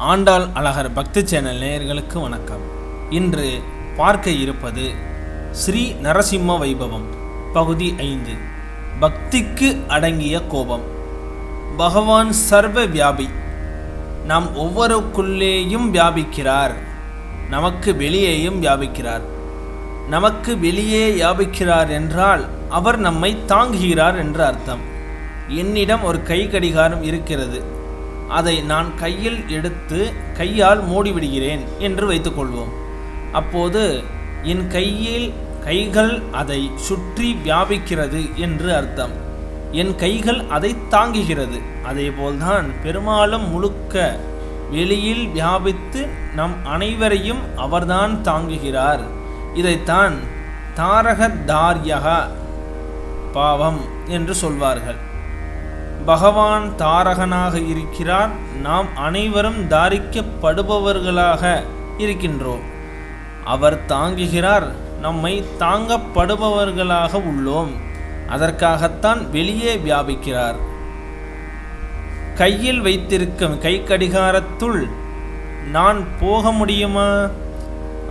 ஆண்டாள் அழகர் பக்தி சேனல் நேயர்களுக்கு வணக்கம். இன்று பார்க்க இருப்பது ஸ்ரீ நரசிம்ம வைபவம் பகுதி 5. பக்திக்கு அடங்கிய கோபம். பகவான் சர்வ வியாபி, நாம் ஒவ்வொருக்குள்ளேயும் வியாபிக்கிறார். நமக்கு வெளியேயும் வியாபிக்கிறார். நமக்கு வெளியே வியாபிக்கிறார் என்றால் அவர் நம்மை தாங்குகிறார் என்று அர்த்தம். என்னிடம் ஒரு கை கடிகாரம் இருக்கிறது, அதை நான் கையில் எடுத்து கையால் மூடிவிடுகிறேன் என்று வைத்துக்கொள்வோம். அப்போது என் கைகள் அதை சுற்றி வியாபிக்கிறது என்று அர்த்தம். என் கைகள் அதை தாங்குகிறது. அதேபோல்தான் பெருமாளும் முழுக்க வெளியில் வியாபித்து நம் அனைவரையும் அவர்தான் தாங்குகிறார். இதைத்தான் தாரகதார்யக பாவம் என்று சொல்வார்கள். பகவான் தாரகனாக இருக்கிறார், நாம் அனைவரும் தாரிக்கப்படுபவர்களாக இருக்கின்றோம். அவர் தாங்குகிறார், நம்மை தாங்கப்படுபவர்களாக உள்ளோம். அதற்காகத்தான் வெளியே வியாபிக்கிறார். கையில் வைத்திருக்கும் கை கடிகாரத்துள் நான் போக முடியுமா?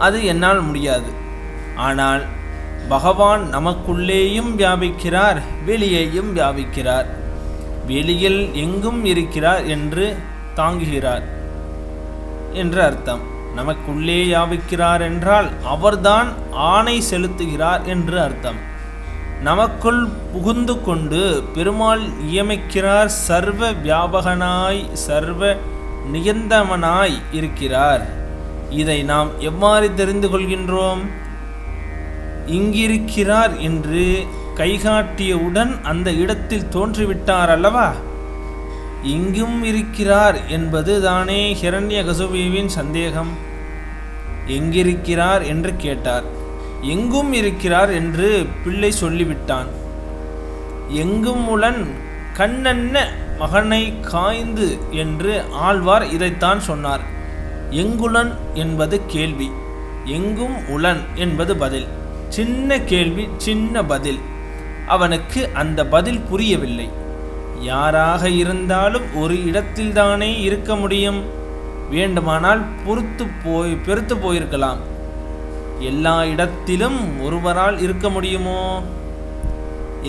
அது என்னால் முடியாது. ஆனால் பகவான் நமக்குள்ளேயும் வியாபிக்கிறார், வெளியேயும் வியாபிக்கிறார். வெளியில் எங்கும் இருக்கிறார் என்று தாங்குகிறார் என்று அர்த்தம். நமக்குள்ளே வியாபிக்கிறார் என்றால் அவர்தான் ஆணை செலுத்துகிறார் என்று அர்த்தம். நமக்குள் புகுந்து கொண்டு பெருமாள் நியமிக்கிறார். சர்வ வியாபகனாய் சர்வ நியந்தமனாய் இருக்கிறார். இதை நாம் எவ்வாறு தெரிந்து கொள்கின்றோம்? இங்கிருக்கிறார் என்று கைகாட்டியவுடன் அந்த இடத்தில் தோன்றிவிட்டார் அல்லவா? இங்கும் இருக்கிறார் என்பது தானே ஹிரண்யகசுபுவின் சந்தேகம். எங்கிருக்கிறார் என்று கேட்டார். எங்கும் இருக்கிறார் என்று பிள்ளை சொல்லிவிட்டான். எங்கும் உளன் கண்ணன்ன மகனை காய்ந்து என்று ஆழ்வார் இதைத்தான் சொன்னார். எங்குளன் என்பது கேள்வி, எங்கும் உளன் என்பது பதில். சின்ன கேள்வி, சின்ன பதில். அவனுக்கு அந்த பதில் புரியவில்லை. யாராக இருந்தாலும் ஒரு இடத்தில்தானே இருக்க முடியும். வேண்டுமானால் பெருத்து போயிருக்கலாம். எல்லா இடத்திலும் ஒருவரால் இருக்க முடியுமோ?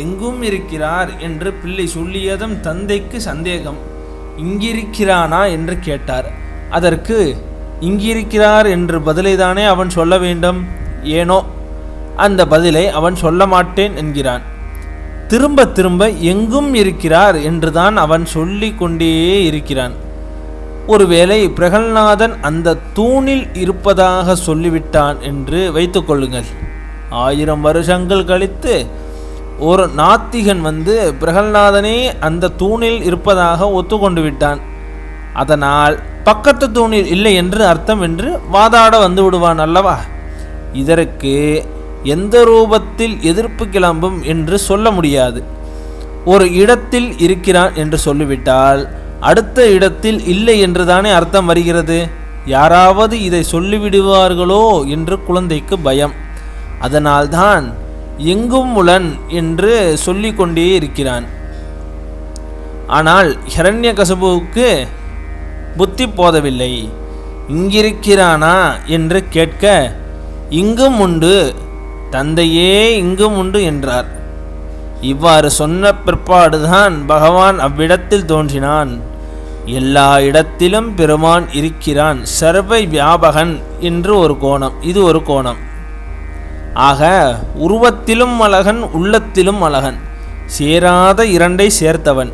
எங்கும் இருக்கிறார் என்று பிள்ளை சொல்லியதும் தந்தைக்கு சந்தேகம். இங்கிருக்கிறானா என்று கேட்டார். அதற்கு இங்கிருக்கிறார் என்று பதிலை தானே அவன் சொல்ல வேண்டும். ஏனோ அந்த பதிலை அவன் சொல்ல மாட்டேன் என்கிறான். திரும்ப திரும்ப எங்கும் இருக்கிறார் என்றுதான் அவன் சொல்லி கொண்டே இருக்கிறான். ஒருவேளை பிரகல்நாதன் அந்த தூணில் இருப்பதாக சொல்லிவிட்டான் என்று வைத்துக்கொள்ளுங்கள். 1000 வருஷங்கள் கழித்து ஒரு நாத்திகன் பிரகல்நாதனே அந்த தூணில் இருப்பதாக ஒத்துக்கொண்டு விட்டான். அதனால் பக்கத்து தூணில் இல்லை என்று அர்த்தம் என்று வாதாட வந்து விடுவான் அல்லவா? இதற்கு எந்த ரூபத்தில் எதிர்ப்பு கிளம்பும் என்று சொல்ல முடியாது. ஒரு இடத்தில் இருக்கிறான் என்று சொல்லிவிட்டால் அடுத்த இடத்தில் இல்லை என்றுதானே அர்த்தம் வருகிறது. யாராவது இதை சொல்லிவிடுவார்களோ என்று குழந்தைக்கு பயம். அதனால்தான் எங்கும் உளன் என்று சொல்லிக்கொண்டே இருக்கிறான். ஆனால் ஹிரண்யகசுபுவுக்கு புத்தி போதவில்லை. இங்கிருக்கிறானா என்று கேட்க, இங்கும் உண்டு தந்தையே, இங்கும் உண்டு என்றார். இவ்வாறு சொன்ன பிற்பாடுதான் பகவான் அவ்விடத்தில் தோன்றினான். எல்லா இடத்திலும் பெருமான் இருக்கிறான். சர்வ வியாபகன் என்று ஒரு கோணம், இது ஒரு கோணம். ஆக உருவத்திலும் அழகன், உள்ளத்திலும் அழகன், சேராத இரண்டை சேர்த்தவன்,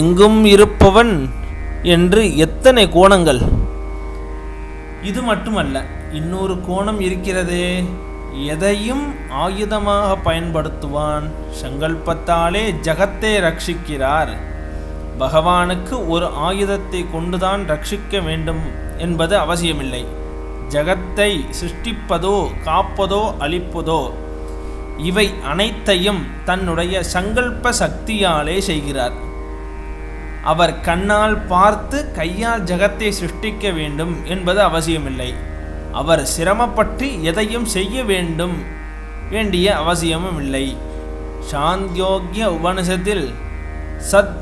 எங்கும் இருப்பவன் என்று எத்தனை கோணங்கள்! இது மட்டுமல்ல, இன்னொரு கோணம் இருக்கிறதே. எதையும் ஆயுதமாக பயன்படுத்துவான். சங்கல்பத்தாலே ஜகத்தை ரட்சிக்கிறார். பகவானுக்கு ஒரு ஆயுதத்தை கொண்டுதான் ரட்சிக்க வேண்டும் என்பது அவசியமில்லை. ஜகத்தை சிருஷ்டிப்பதோ காப்பதோ அழிப்பதோ இவை அனைத்தையும் தன்னுடைய சங்கல்ப சக்தியாலே செய்கிறார். அவர் கண்ணால் பார்த்து கையால் ஜகத்தை சிருஷ்டிக்க வேண்டும் என்பது அவசியமில்லை. அவர் சிரமப்பட்டு எதையும் செய்ய வேண்டிய அவசியமும் இல்லை. சாந்தியோக்ய உபனிஷத்தில் சத்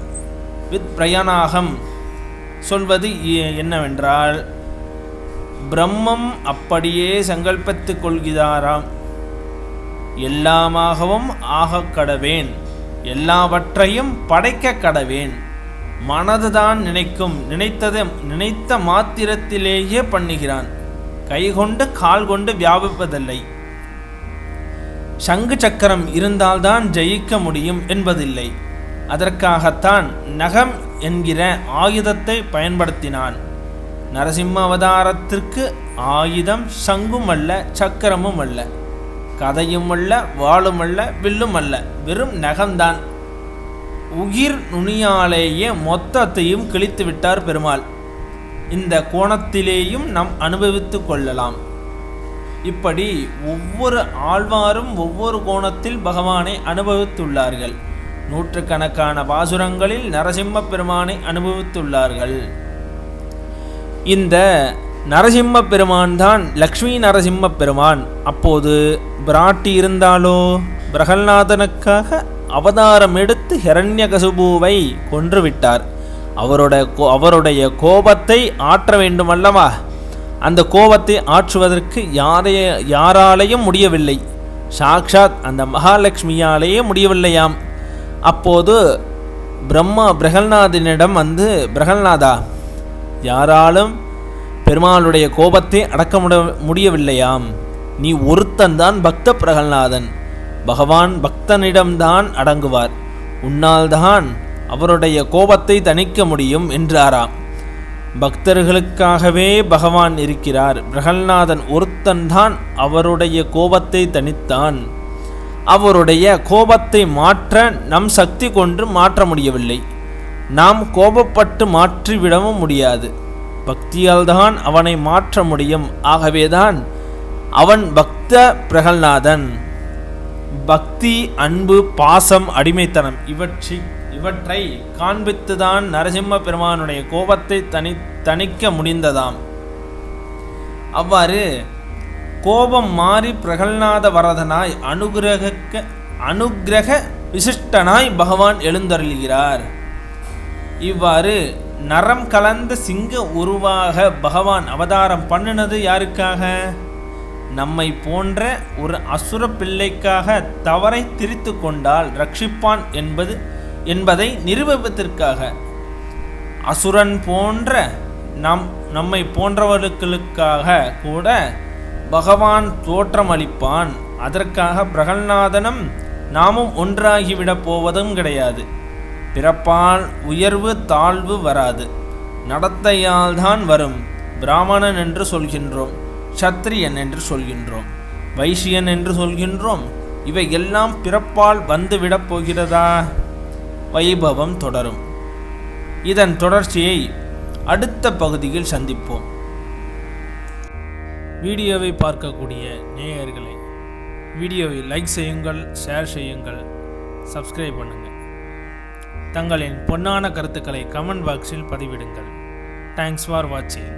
வித் பிரயாணாகம் சொல்வது என்னவென்றால், பிரம்மம் அப்படியே சங்கல்பித்து கொள்கிறாராம். எல்லாமாகவும் ஆக கடவேன், எல்லாவற்றையும் படைக்க கடவேன். மனதுதான் நினைக்கும், நினைத்த மாத்திரத்திலேயே பண்ணுகிறான். கைகொண்டு கால் கொண்டு வியாபிப்பதில்லை. சங்கு சக்கரம் இருந்தால்தான் ஜெயிக்க முடியும் என்பதில்லை. அதற்காகத்தான் நகம் என்கிற ஆயுதத்தை பயன்படுத்தினான். நரசிம்ம அவதாரத்திற்கு ஆயுதம் சங்கும் அல்ல, சக்கரமும் அல்ல, கதையும் அல்ல, வாளும் அல்ல, வில்லும் அல்ல, வெறும் நகம்தான். உயிர் நுனியாலேயே மொத்தத்தையும் கிழித்து விட்டார் பெருமாள். இந்த கோணத்திலேயும் நாம் அனுபவித்து கொள்ளலாம். இப்படி ஒவ்வொரு ஆழ்வாரும் ஒவ்வொரு கோணத்தில் பகவானை அனுபவித்துள்ளார்கள். நூற்றுக்கணக்கான பாசுரங்களில் நரசிம்ம பெருமானை அனுபவித்துள்ளார்கள். இந்த நரசிம்ம பெருமான் தான் லக்ஷ்மி நரசிம்ம பெருமான். அப்போது பிராட்டி இருந்தாலோ பிரகல்நாதனுக்காக அவதாரம் எடுத்து ஹிரண்யகசிபுவை கொன்றுவிட்டார். அவருடைய கோபத்தை ஆற்ற வேண்டுமல்லவா? அந்த கோபத்தை ஆற்றுவதற்கு யாராலையும் முடியவில்லை. சாக்ஷாத் அந்த மகாலட்சுமியாலேயே முடியவில்லையாம். அப்போது பிரம்மா பிரகல்நாதனிடம் வந்து, பிரகல்நாதா, யாராலும் பெருமாளுடைய கோபத்தை அடக்க முடியவில்லையாம். நீ ஒருத்தன்தான் பக்த பிரகல்நாதன். பகவான் பக்தனிடம்தான் அடங்குவார். உன்னால்தான் அவருடைய கோபத்தை தணிக்க முடியும் என்றாராம். பக்தர்களுக்காகவே பகவான் இருக்கிறார். பிரகல்நாதன் ஒருத்தன்தான் அவருடைய கோபத்தை தணித்தான். அவருடைய கோபத்தை மாற்ற நம் சக்தி கொண்டு மாற்ற முடியவில்லை. நாம் கோபப்பட்டு மாற்றிவிடவும் முடியாது. பக்தியால் தான் அவனை மாற்ற முடியும். ஆகவேதான் அவன் பக்த பிரகல்நாதன். பக்தி, அன்பு, பாசம், அடிமைத்தனம் இவற்றை காண்பித்துதான் நரசிம்ம பெருமானுடைய கோபத்தை தணிக்க முடிந்ததாம். அவ்வாறு கோபம் மாறி பிரகல்நாத வரதனாய் அனுக்கிரக விசிஷ்டனாய் பகவான் எழுந்தருளுகிறார். இவ்வாறு நரம் கலந்த சிங்க உருவாக பகவான் அவதாரம் பண்ணினது யாருக்காக? நம்மை போன்ற ஒரு அசுர பிள்ளைக்காக. தவறை திரித்து கொண்டால் ரட்சிப்பான் என்பதை நிரூபிப்பதற்காக. அசுரன் போன்ற நம்மை போன்றவர்களுக்காக கூட பகவான் தோற்றம் அளிப்பான். அதற்காக பிரகல்நாதனும் நாமும் ஒன்றாகிவிடப் போவதும் கிடையாது. பிறப்பால் உயர்வு தாழ்வு வராது, நடத்தையால் தான் வரும். பிராமணன் என்று சொல்கின்றோம், சத்திரியன் என்று சொல்கின்றோம், வைசியன் என்று சொல்கின்றோம். இவை எல்லாம் பிறப்பால் வந்துவிடப் போகிறதா? வைபவம் தொடரும். இதன் தொடர்ச்சியை அடுத்த பகுதியில் சந்திப்போம். வீடியோவை பார்க்கக்கூடிய நேயர்களை வீடியோவை லைக் செய்யுங்கள், ஷேர் செய்யுங்கள், சப்ஸ்கிரைப் பண்ணுங்கள். தங்களின் பொன்னான கருத்துக்களை கமெண்ட் பாக்ஸில் பதிவிடுங்கள். தேங்க்ஸ் ஃபார் வாட்சிங்.